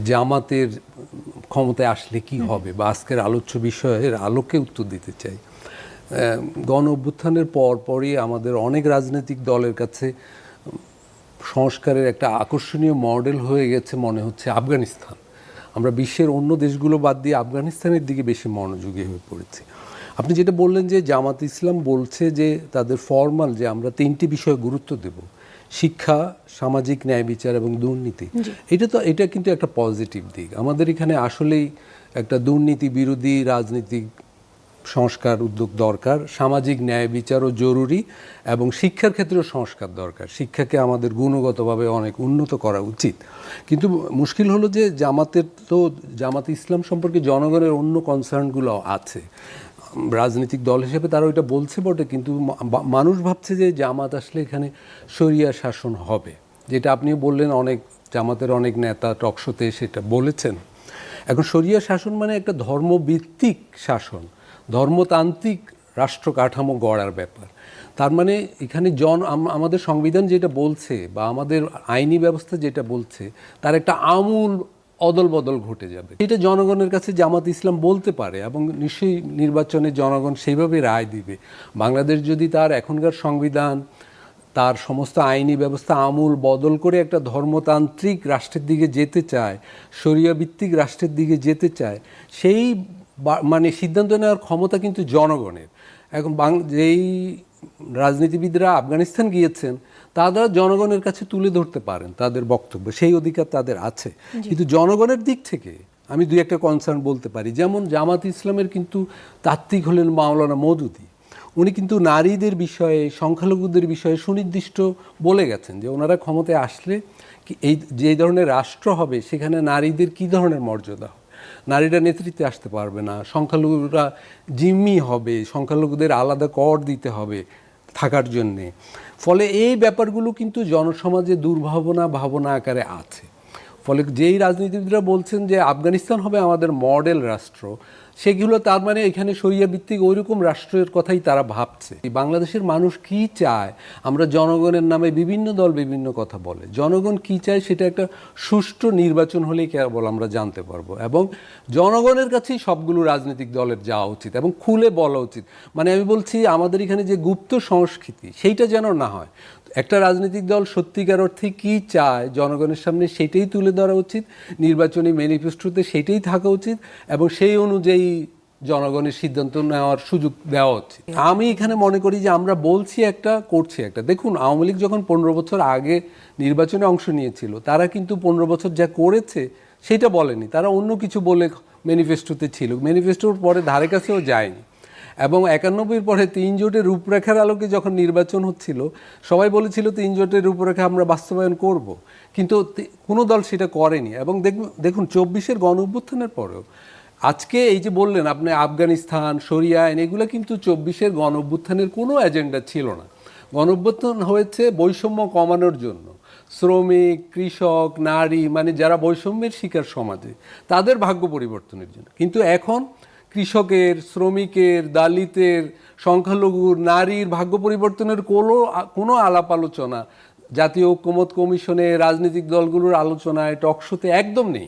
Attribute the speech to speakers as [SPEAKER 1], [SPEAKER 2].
[SPEAKER 1] জামাতের ক্ষমতায় আসলে কি হবে বা আজকের আলোচ্য বিষয়ের আলোকে উত্তর দিতে চাই। গণ অভ্যুত্থানের পরই আমাদের অনেক রাজনৈতিক দলের কাছে সংস্কারের একটা আকর্ষণীয় মডেল হয়ে গেছে মনে হচ্ছে আফগানিস্তান। আমরা বিশ্বের অন্য দেশগুলো বাদ দিয়ে আফগানিস্তানের দিকে বেশি মনোযোগী হয়ে পড়েছি। আপনি যেটা বললেন যে জামাত ইসলাম বলছে যে তাদের ফরমাল যে আমরা 3টি বিষয়ে গুরুত্ব দেব, শিক্ষা, সামাজিক ন্যায় বিচার এবং দুর্নীতি। এটা কিন্তু একটা পজিটিভ দিক। আমাদের এখানে আসলেই একটা দুর্নীতি বিরোধী রাজনীতিক সংস্কার উদ্যোগ দরকার, সামাজিক ন্যায় বিচারও জরুরি এবং শিক্ষার ক্ষেত্রেও সংস্কার দরকার। শিক্ষাকে আমাদের গুণগতভাবে অনেক উন্নত করা উচিত। কিন্তু মুশকিল হলো যে জামাত ইসলাম সম্পর্কে জনগণের অন্য কনসার্নগুলো আছে। রাজনৈতিক দল হিসেবে তারা ওইটা বলছে বটে, কিন্তু মানুষ ভাবছে যে জামাত আসলে এখানে শরিয়া শাসন হবে, যেটা আপনিও বললেন, অনেক জামাতের অনেক নেতা টকশোতে সেটা বলেছেন। এখন শরিয়া শাসন মানে একটা ধর্মভিত্তিক শাসন, ধর্মতান্ত্রিক রাষ্ট্র কাঠামো গড়ার ব্যাপার। তার মানে এখানে আমাদের সংবিধান যেটা বলছে বা আমাদের আইনি ব্যবস্থা যেটা বলছে তার একটা আমূল অদল বদল ঘটে যাবে। এটা জনগণের কাছে জামাত ইসলাম বলতে পারে এবং নিশ্চয়ই নির্বাচনে জনগণ সেইভাবে রায় দিবে। বাংলাদেশ যদি তার এখনকার সংবিধান, তার সমস্ত আইনি ব্যবস্থা আমূল বদল করে একটা ধর্মতান্ত্রিক রাষ্ট্রের দিকে যেতে চায়, শরিয়া ভিত্তিক রাষ্ট্রের দিকে যেতে চায়, সেই মানে সিদ্ধান্ত নেওয়ার ক্ষমতা কিন্তু জনগণের। এখন যেই রাজনীতিবিদরা আফগানিস্তান গিয়েছেন তারা জনগণের কাছে তুলে ধরতে পারেন তাদের বক্তব্য, সেই অধিকার তাদের আছে। কিন্তু জনগণের দিক থেকে আমি দুই একটা কনসার্ন বলতে পারি। যেমন জামাত ইসলামের কিন্তু তাত্ত্বিক হলেন মাওলানা মওদুদী। উনি কিন্তু নারীদের বিষয়ে, সংখ্যালঘুদের বিষয়ে সুনির্দিষ্ট বলে গেছেন যে ওনারা ক্ষমতায় আসলে যে ধরনের রাষ্ট্র হবে সেখানে নারীদের কী ধরনের মর্যাদা হবে। নারীরা নেতৃত্বে আসতে পারবে না, সংখ্যালঘুরা জিম্মি হবে, সংখ্যালঘুদের আলাদা কর দিতে হবে থাকার জন্যে। ফলে এই ব্যাপারগুলো কিন্তু জনসমাজে ভাবনা আকারে আছে। ফলে যেই রাজনীতিবিদরা বলছেন যে আফগানিস্তান হবে আমাদের মডেল রাষ্ট্র, সেগুলো তার মানে এখানে শরিয়া ভিত্তিক ওইরকম রাষ্ট্রের কথাই তারা ভাবছে। বাংলাদেশের মানুষ কি চায়, আমরা জনগণের নামে বিভিন্ন দল বিভিন্ন কথা বলে, জনগণ কি চায় সেটা একটা সুষ্ঠু নির্বাচন হলেই কেবল আমরা জানতে পারবো। এবং জনগণের কাছেই সবগুলো রাজনৈতিক দলের যাওয়া উচিত এবং খুলে বলা উচিত। মানে আমি বলছি আমাদের এখানে যে গুপ্ত সংস্কৃতি সেইটা যেন না হয়। একটা রাজনৈতিক দল সত্যিকার অর্থে কী চায় জনগণের সামনে সেটাই তুলে ধরা উচিত, নির্বাচনী ম্যানিফেস্টোতে সেটাই থাকা উচিত এবং সেই অনুযায়ী জনগণের সিদ্ধান্ত নেওয়ার সুযোগ দেওয়া উচিত। আমি এখানে মনে করি যে আমরা বলছি একটা, করছি একটা। দেখুন, আওয়ামী লীগ যখন 15 বছর আগে নির্বাচনে অংশ নিয়েছিল তারা কিন্তু 15 বছর যা করেছে সেটা বলেনি, তারা অন্য কিছু বলে ম্যানিফেস্টোতে ছিল। ম্যানিফেস্টোর পরে ধারে কাছেও যায়নি। এবং 91-র পরে 3 জোটের রূপরেখার আলোকে যখন নির্বাচন হচ্ছিল সবাই বলেছিল 3 জোটের রূপরেখা আমরা বাস্তবায়ন করব, কিন্তু কোনো দল সেটা করেনি। এবং দেখুন 24-এর গণ অভ্যুত্থানের পরেও আজকে এই যে বললেন আপনি আফগানিস্তান, শরিয়া আইন, এগুলো কিন্তু 24-এর গণ অভ্যুত্থানের কোনো এজেন্ডা ছিল না। গণ অভ্যুত্থান হয়েছে বৈষম্য কমানোর জন্য। শ্রমিক, কৃষক, নারী, মানে যারা বৈষম্যের শিকার সমাজে, তাদের ভাগ্য পরিবর্তনের জন্য। কিন্তু এখন কৃষকের, শ্রমিকের, দলিতের, সংখ্যালঘুর, নারীর ভাগ্য পরিবর্তনের কোনো আলাপ আলোচনা জাতীয় ঐক্যমত্য কমিশনে, রাজনৈতিক দলগুলোর আলোচনায়, টকশোতে একদম নেই।